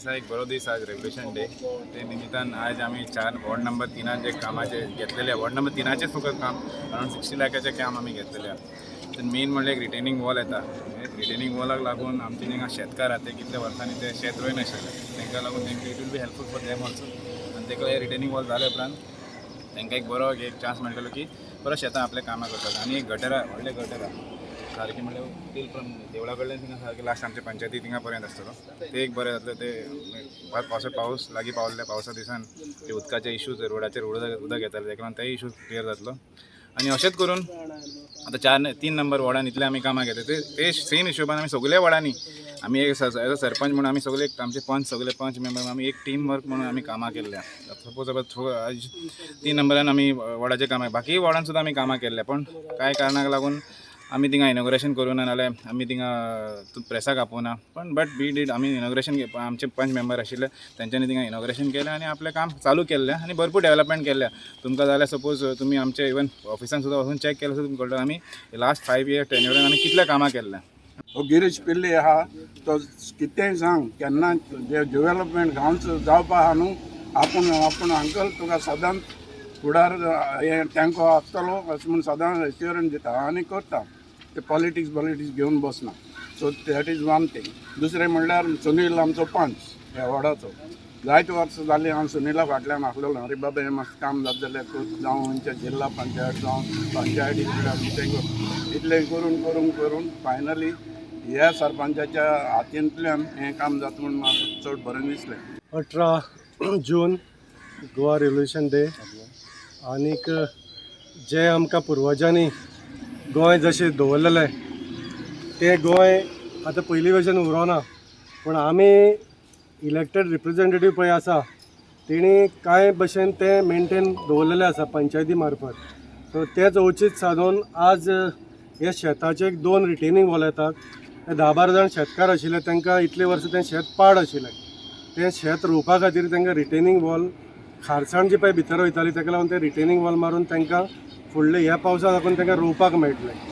दिसा एक बरो दीस आज रेव्होल्युशन डे ते निमित्तान आज आम्ही वॉर्ड नंबर 3 जे कामाचे घेतलेले वॉर्ड नंबर 3चेच फक्त काम अराउंड 60 लाखाचे काम आम्ही घेतलेले तर मेन म्हणजे एक रिटेनिंग वॉल येता रिटेनिंग वॉलाक लागून आमचे जे शेतकार आहात ते कितल्या वर्सांनी ते शेत रोय नाशिल्ले तांकां लागून तांकां it will be helpful for them also आनी ताका हे रिटेनिंग वॉल जाले उपरांत तांकां एक बरो एक चान्स मेळटलो की परत शेतां आपले कामां करतात आनी एक गटरां व्हडले गटरां सारकें म्हणल्यार टील फ्रॉम देवळा कडल्यान थिंगा सारकें लास्ट आमच्या पंचायती थिंगा पर्यंत आसतलो ते एक बरें जातलें ते पावस लागीं पावल्ले पावसा दिसान ते उदकाचे इश्यूज रोडाचेर उदक येतालें ताका लागून तेय इशू क्लियर जातलो आनी अशेंच करून आतां 3 नंबर वॉर्डान इतले आमी कामां घेता ते सेम हिशोबान आमी सगळ्या वॉर्डांनी आमी एक एज अ सरपंच म्हणून आमी सगळे आमचे सगळे पंच मेंबर आमी एक टीम वर्क म्हणून आमी कामां केल्ल्या सपोज आज 3 नंबरान आमी वॉर्डाचे कामां बाकी वॉर्डान सुद्दां आमी कामां केल्ल्या पण कांय कारणाक लागून आमी थिंगा इनॉग्रेशन करूं ना नाल्यार आमी थिंगा प्रेसाक आपोवना पण बट वी डीड आमी इनॉग्रेशन आमचे 5 मेंबर आशिल्ले तेंच्यांनी थिंगा इनॉग्रेशन केलें आनी आपलें काम चालू केल्लें आनी भरपूर डेवलपमेंट केल्ल्या तुमकां जाल्यार सपोज तुमी आमचे इवन ऑफिसान सुद्दां वचून चॅक केलें सुद्दां कळटा आमी लास्ट 5 इयर टेन्युरान आमी कितलें कामां केल्ल्या हो गिरीश पिल्ली आहा तो कितेंय सांग केन्ना जे डेवलपमेंट गांवचो जावपा आहा न्हू आपूण अंकल तुका सदांच फुडार हे तेंको आसतलो अशें म्हूण सदां एश्युरन्स दिता आनी करता ते पॉलिटिक्स घेवन बसना so that is one thing दुसरें म्हणल्यार सुनील आमचो पंच ह्या वॉर्डाचो जायते वर्सां जालीं हांव सुनीला फाटल्यान आसलेलो अरे बाबा हें मातशें काम जाता जाल्यार जावं खंयच्या जिल्ला पंचायत जावं पंचायती कितें इतलें करून फायनली ह्या सरपंचाच्या हातींतल्यान हें काम जाता म्हूण म्हाका चड बरें दिसलें. 18 जून गोवा रेव्होल्युशन डे आनीक जे आमकां पुर्वजांनी गोंय जशें दवरलेलें तें गोंय आतां पयलीं भशेन उरोना पूण आमी इलेक्टेड रिप्रेझेंटेटीव पळय आसा तेणी कांय भशेन तें मेनटेन दवरलेलें आसा पंचायती मार्फत सो तेच औचीत सादून आज हे शेताचे 2 रिटेनिंग वॉल येतात 10-12 जाण शेतकार आशिल्ले तांकां इतले वर्सां तें शेत पाड आशिल्लें तें शेत रोवपा खातीर तांकां रिटेनिंग वॉल खारसाण जी पळय भितर वयताली ताका लागून तें रिटेनिंग वॉल मारून तांकां फुडले ह्या पावसा लागून तांकां रोवपाक मेळटलें